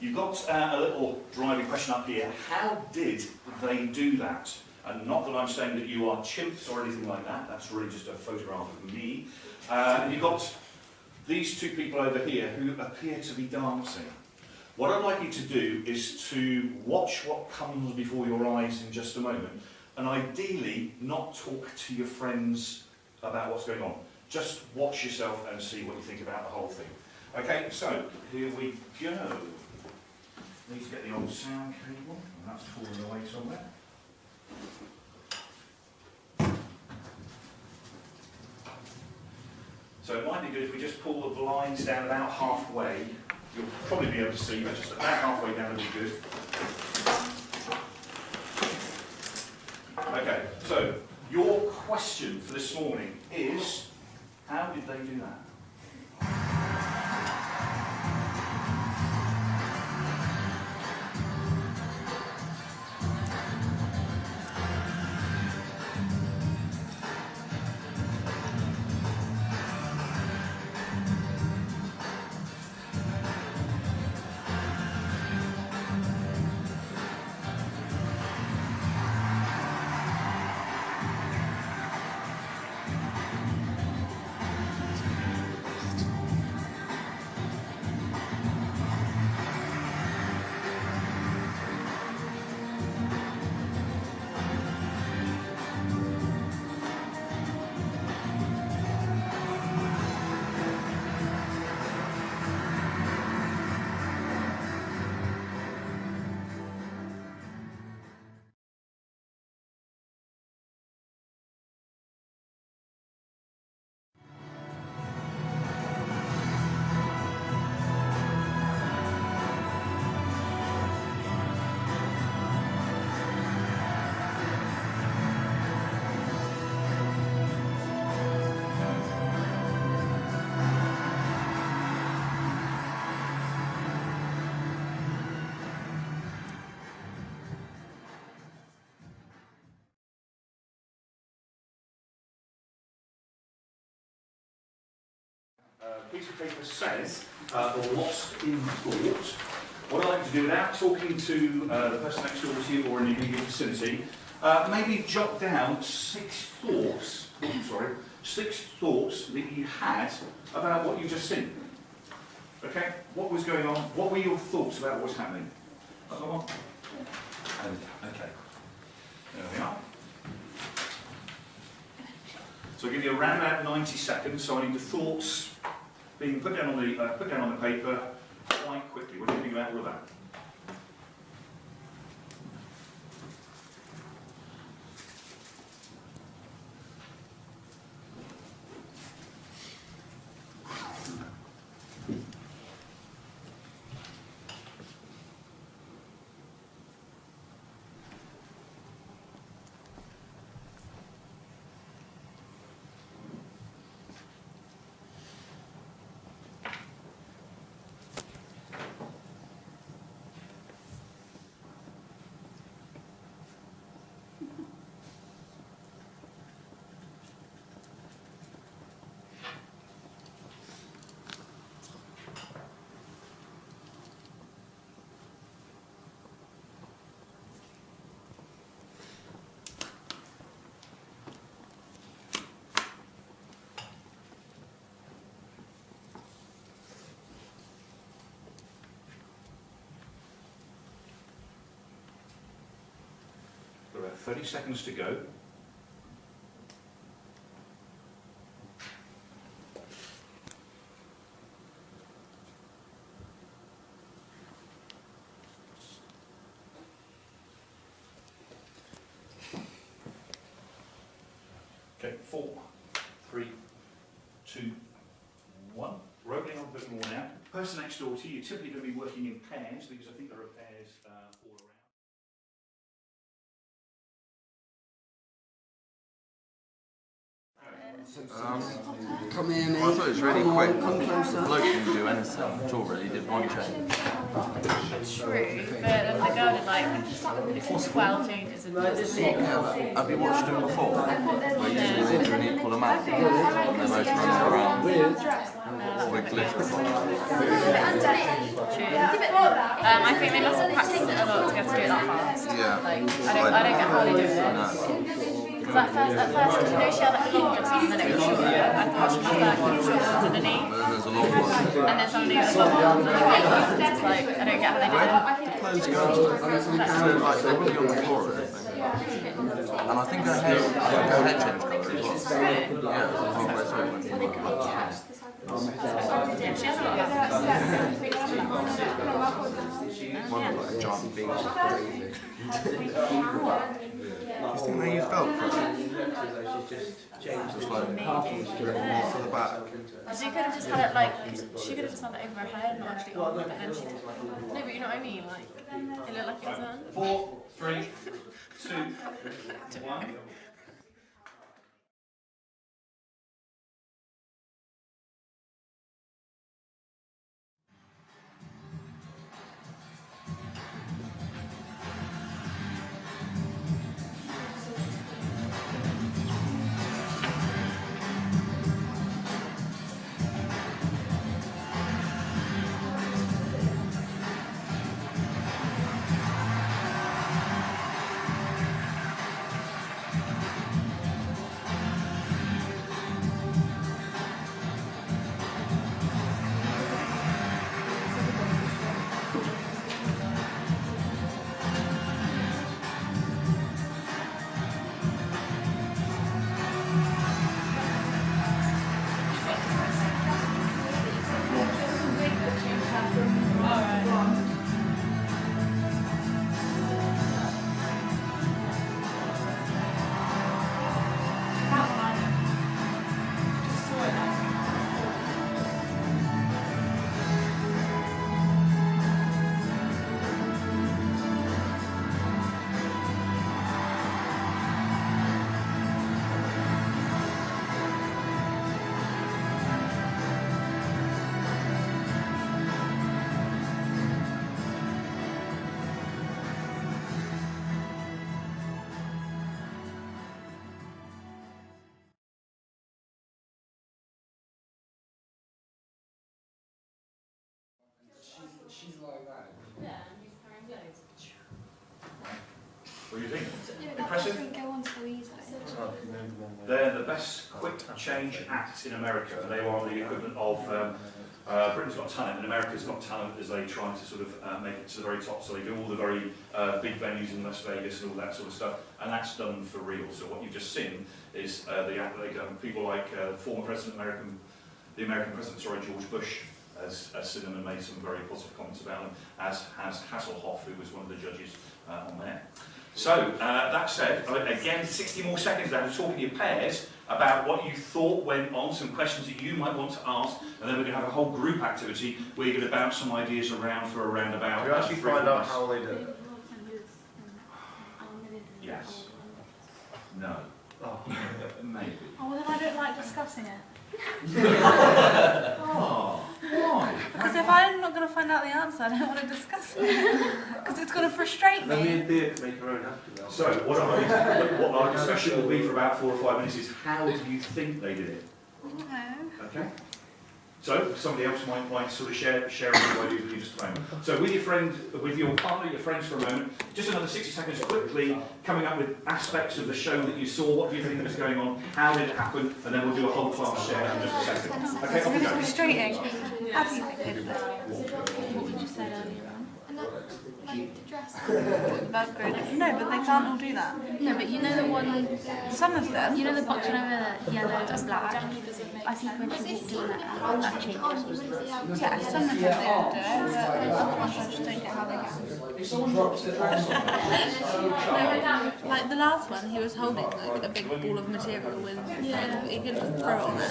You've got a little driving question up here. How did they do that? And not that I'm saying that you are chimps or anything like that. That's really just a photograph of me. You've got these two people over here who appear to be dancing. What I'd like you to do is to watch what comes before your eyes in just a moment, and ideally not talk to your friends about what's going on. Just watch yourself and see what you think about the whole thing. Okay, so here we go. Need to get the old sound cable, and that's fallen away somewhere. So it might be good if we just pull the blinds down about halfway. You'll probably be able to see, but just about halfway down would be good. Okay, so your question for this morning is, how did they do that? Piece of paper says, lost in thought. What I'd like to do, without talking to the person next door to you or in the immediate vicinity, maybe jot down six thoughts that you had about what you just seen. Okay? What was going on? What were your thoughts about what was happening? Come on. Okay. There we are. So I'll give you around about 90 seconds, so I need the thoughts being put down on the paper quite quickly. What do you think about all of that? About 30 seconds to go. Okay, 4, 3, 2, 1. Rolling on a bit more now. Person next door to you, you're typically going to be working in pairs because I think there are pairs all around. Come here, mate. I thought it was really quick. Come closer. The bloke didn't do anything at all, really. He did one change. True, but then the girl did like 12 changes in just a minute. Yeah, but have you watched him before? Where you do into an equal amount and they're both running around with glitter. I think they must have practiced it a lot to get to do it that fast. Yeah. Like, I don't get how they do it. Because at first, you know, she had like long dresses and then it was shorter. I thought she had like short ones underneath. But then there's a long one. And then somebody was long ones and then big ones. It's like, I don't get how they do it. The clothes go like they're really on the floor or anything. And I think her hair changed colour as well. Yeah, it was halfway through. Yeah, she has a lot of that. One of like a giant beach. You think how you felt for it? Just like for the back. She could have just had it like, she could have just had it over her head, not actually on, but then she did. No, but you know what I mean? Like, it looked like it was on. 4, 3, 2, 1. She's like that. What do you think? Impressive? Go on so easily. They're the best quick change acts in America, and they are the equivalent of Britain's Got Talent, and America's Got Talent as they try to sort of make it to the very top. So they do all the very big venues in Las Vegas and all that sort of stuff, and that's done for real. So what you've just seen is people like former President the American President, George Bush, has seen them and made some very positive comments about them, as has Hasselhoff, who was one of the judges on there. So, that said, again, 60 more seconds now to talk in your pairs about what you thought went on, some questions that you might want to ask, and then we're going to have a whole group activity where you're going to bounce some ideas around for a roundabout. Do you actually find out how they do it? Yes. No. Oh. Maybe. Oh, well, then I don't like discussing it. Oh, why? Because if I'm not going to find out the answer, I don't want to discuss it. Because it's going to frustrate Then me. we make our own happy now. So, what our discussion will be for about 4 or 5 minutes is how do you think they did it? Okay? So, somebody else might sort of share what you do just a moment. So, with your friend, with your partner, your friends for a moment, just another 60 seconds quickly, coming up with aspects of the show that you saw, what do you think was going on, how did it happen, and then we'll do a whole class share in just a second. Okay, It's off we really go. frustrating. How do you think they did it? What would you say earlier on? Like the dress. No, but they can't all do that. No, but you know the one, Some of them. you know the box over yellow and black? I think when she walked in that changes. Yeah, some of them they all do it, but other ones I just don't get how they get. If someone drops it down, Like the last one, he was holding like a big ball of material with, he could just throw it on there.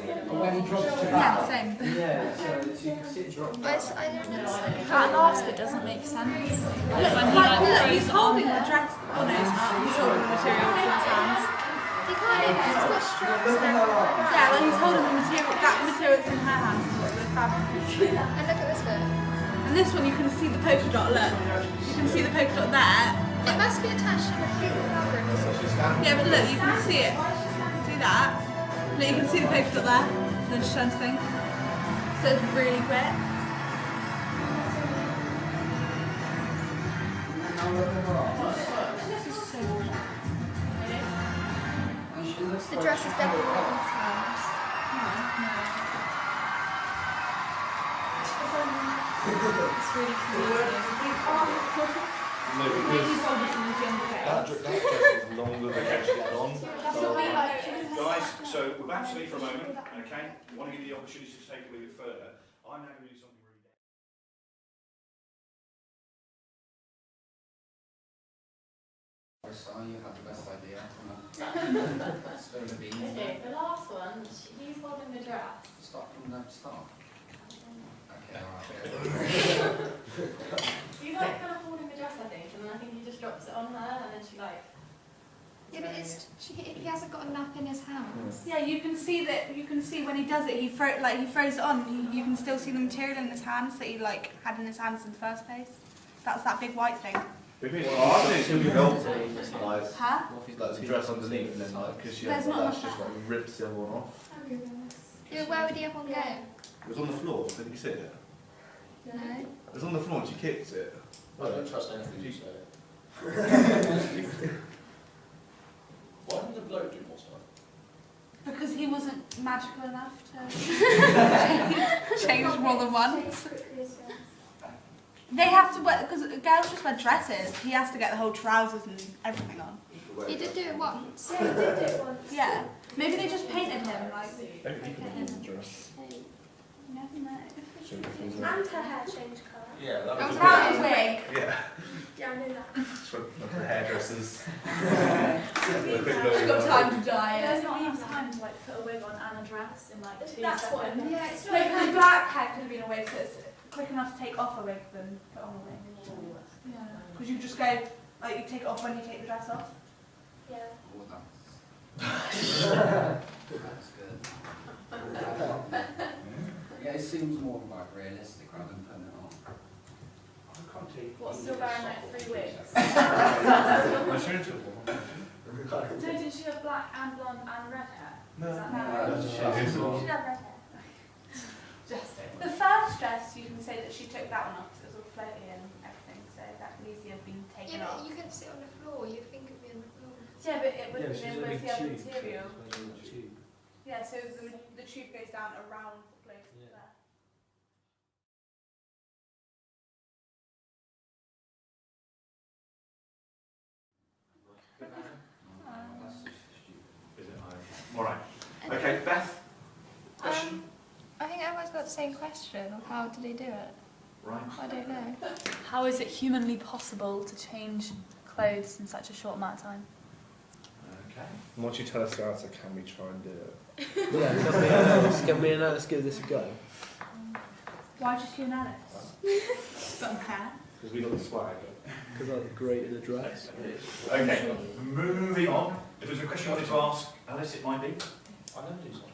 When he drops to Yeah, that. same. Yeah, so you can see it drop. But I don't know. That last bit doesn't make sense. Look, he's holding the dress. Oh no, he's not. He's holding the material in his hands. He can't even, it's got straps and everything. Yeah, well, he's holding the material. That material that's in her hands is what the fabric is. And look at this bit. And this one, you can see the polka dot. Look, you can see the polka dot there. It must be attached to the fabric. Yeah, but look, you can see it. See that? Look, you can see the polka dot there. Then she turns thing. So it's really quick. This is so good. The dress is definitely in his hands. It's really confusing. No, because that dress is longer than actually had on. Guys, so we're back to me for a moment, okay? I want to give you the opportunity to take it a little bit further. I'm now going to do something really So you had the best idea. Spill the beans. Okay, the last one, he's holding the dress. Start from the start. Okay, alright. He's like kind of holding the dress, I think, and then I think he just drops it on her, and then she like. Yeah, but he hasn't got a nap in his hands. Yeah, you can see that. You can see when he does it, he throws it on. You can still see the material in his hands that he like had in his hands in the first place. That's that big white thing. Well, I think it's going to be velvet. Like, Huh? like the dress underneath, and then like, because she There's has not that's enough just like rips the other one off. Yeah, where would the other one go? It was on the floor, didn't you see it? No. It was on the floor and she kicked it. I don't trust anything you say. Why didn't the bloke do more stuff? Because he wasn't magical enough to change more than once. They have to wear, because girls just wear dresses. He has to get the whole trousers and everything on. He did do it once. Yeah, he did do it once. Yeah. Maybe they just painted him like. Maybe he could have the dress. You never know. And her hair changed colour. Yeah, That was a about his wig. Yeah. Yeah, I knew that. It's from the hairdressers. She's got time to dye There's it. not enough time to like put a wig on and a dress in like 2 That's what I seconds. meant. Yeah, it's like the black hair could have been a wig, so it's quick enough to take off a wig than put on a wig. Yeah. Because you just go, like, you take it off when you take the dress off. Yeah. That's good. Yeah, it seems more like realistic rather than putting it on. What's still wearing like 3 wigs? My shirt took one. So did she have black and blonde and red hair? No, Is that no, right? that's She had red hair. Just it. The first dress, you can say that she took that one off because it was all floaty and everything, so that can easily have been taken Yeah, off. but you couldn't sit on the floor. You'd think it'd be on the floor. Yeah, but it would have been with the other material. Yeah, so the tube goes down around the place there. Is it? All right. Okay, Beth. Question. I think everyone's got the same question of how did he do it? Right. I don't know. How is it humanly possible to change clothes in such a short amount of time? Okay. Once you tell us the answer, can we try and do it? Yeah, can we let's give this a go. Why just you and Alice? But unfair. Because we got the swag. Because I look great in a dress. Okay, moving on. If there's a question you wanted to ask Alice, it might be. I know do something.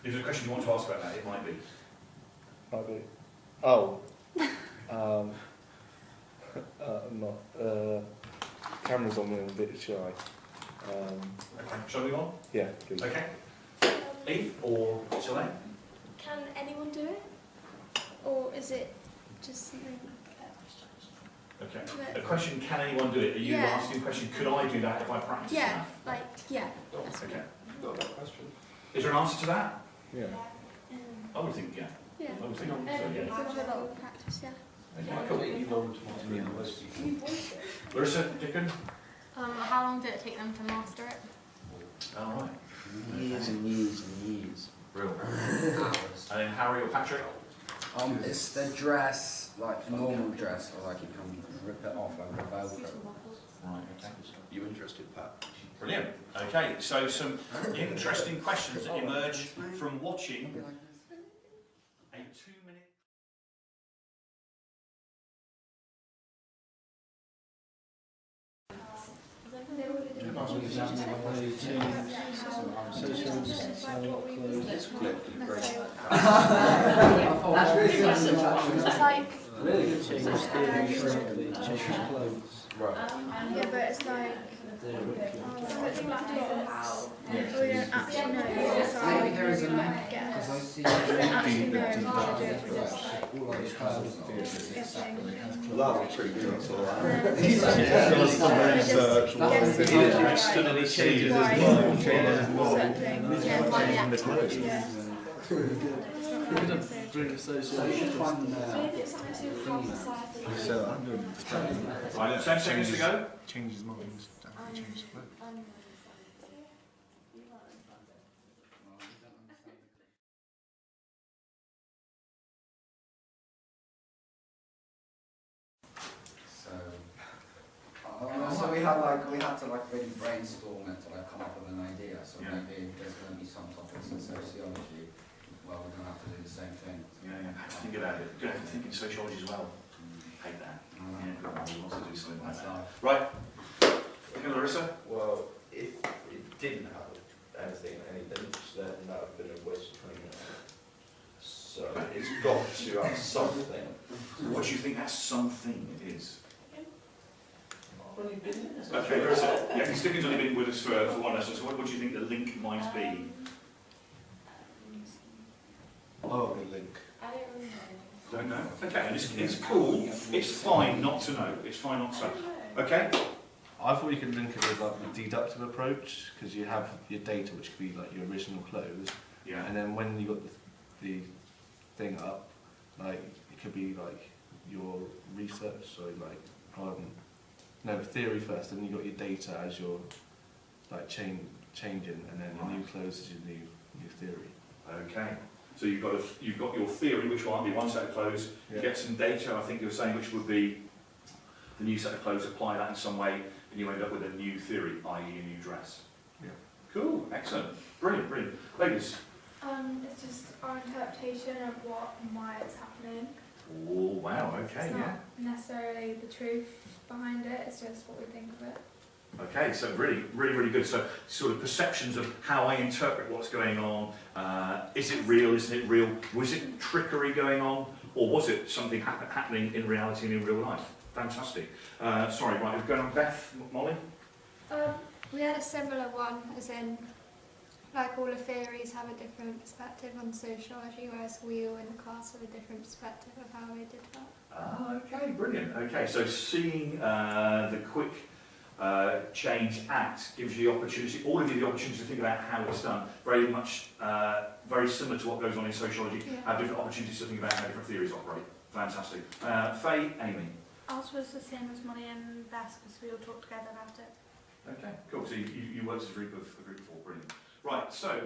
If there's a question you want to ask about that, it might be. Might be. Oh. Not. Camera's on me, I'm a bit shy. Okay, shall we go on? Yeah, please. Okay. Eve or Soleil? Can anyone do it? Or is it just something? Okay. The question, can anyone do it? Are you Yeah. asking the question, could I do that if I practice Yeah, enough? like, yeah. Okay. Got that question? Is there an answer to that? Yeah. I would think, yeah. Yeah. I would think so, yeah. With a lot of practice, yeah. Okay, cool. Larissa, Dickon? How long did it take them to master it? All right. Years and years and years. Real. And then Harry or Patrick? It's the dress, like normal dress, or like you can rip it off like a velcro. Right, okay. You interested, Pat? Brilliant. Okay, so some interesting questions that emerge from watching a 2-minute. It's like change clothes. Right. Yeah, but it's like something to do with how we don't actually know. So Maybe there is a link, guess. because I see We don't actually know how to do it. We're just all like clouds of guessing. Well, that was pretty good. That's all right. Yeah. Done some research. He literally stood and he changes his mind. certain things. Yeah. Bring Sociology. Right, 10 seconds to go. Change his mind. Change his clothes. So we had to really brainstorm it to come up with an idea. So maybe there's going to be some topics in sociology. Well, we're going to have to do the same thing. Yeah, I have to think about it. You're going to have to think in sociology as well. Hate that. Yeah, good one. We want to do something like that. Right. Okay, Larissa? Well, if it didn't have anything, then that would have been a waste of 20 minutes. So it's got to have something. What do you think that something is? I've only been in this. Okay, Larissa. Yeah, Stephen's only been with us for one lesson, so what do you think the link might be? Oh, the link. Don't know. Okay, and it's cool. It's fine not to know. It's fine not to know. Okay? I thought you could link it with like the deductive approach, because you have your data, which could be like your original clothes, Yeah. and then when you got the thing up, like it could be like your research, so like no theory first, and you got your data as your like changing, and then your new clothes is your new theory. Okay. So you've got your theory, which might be one set of clothes. You get some data, I think you were saying, which would be the new set of clothes. Apply that in some way, and you end up with a new theory, i.e., a new dress. Yeah. Cool. Excellent. Brilliant. Brilliant. Ladies. It's just our interpretation of why it's happening. Oh wow. Okay. It's Yeah. not necessarily the truth behind it. It's just what we think of it. Okay, so really good. So sort of perceptions of how I interpret what's going on. Is it real? Isn't it real? Was it trickery going on? Or was it something happening in reality and in real life? Fantastic. Sorry, right, we're going on Beth, Molly? We had a similar one, as in, like all the theories have a different perspective on sociology, whereas we all in the class have a different perspective of how they did that. Ah, okay, brilliant. Okay, so seeing the quick change act gives you the opportunity, all of you the opportunity to think about how it's done. Very much, very similar to what goes on in sociology. Have different opportunities to think about how different theories operate. Fantastic. Faye, Amy. Ours was the same as Molly and Beth because we all talked together about it. Okay, cool. So you worked as a group of four. Brilliant. Right. So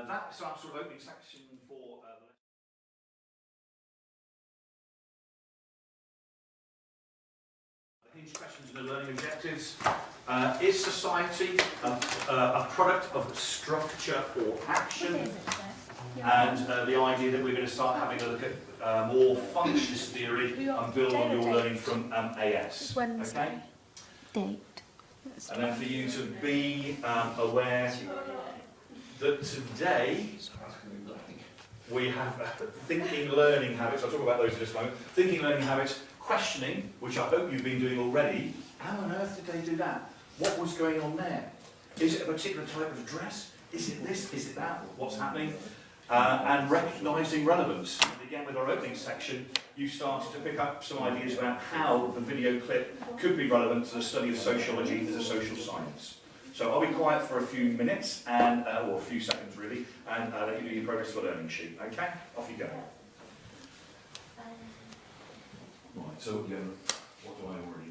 that's our sort of opening section for the Hinge questions and the learning objectives. Is society a product of structure or action? And the idea that we're going to start having a look at more functionist theory and build on your learning from AS. Okay? Date. And then for you to be aware that today we have thinking learning habits. I'll talk about those in just a moment. Thinking learning habits, questioning, which I hope you've been doing already. How on earth did they do that? What was going on there? Is it a particular type of dress? Is it this? Is it that? What's happening? And recognising relevance. And again, with our opening section, you started to pick up some ideas about how the video clip could be relevant to the study of sociology as a social science. So I'll be quiet for a few minutes, and or a few seconds really, and let you do your progress for learning sheet. Okay? Off you go. Right, so what do I already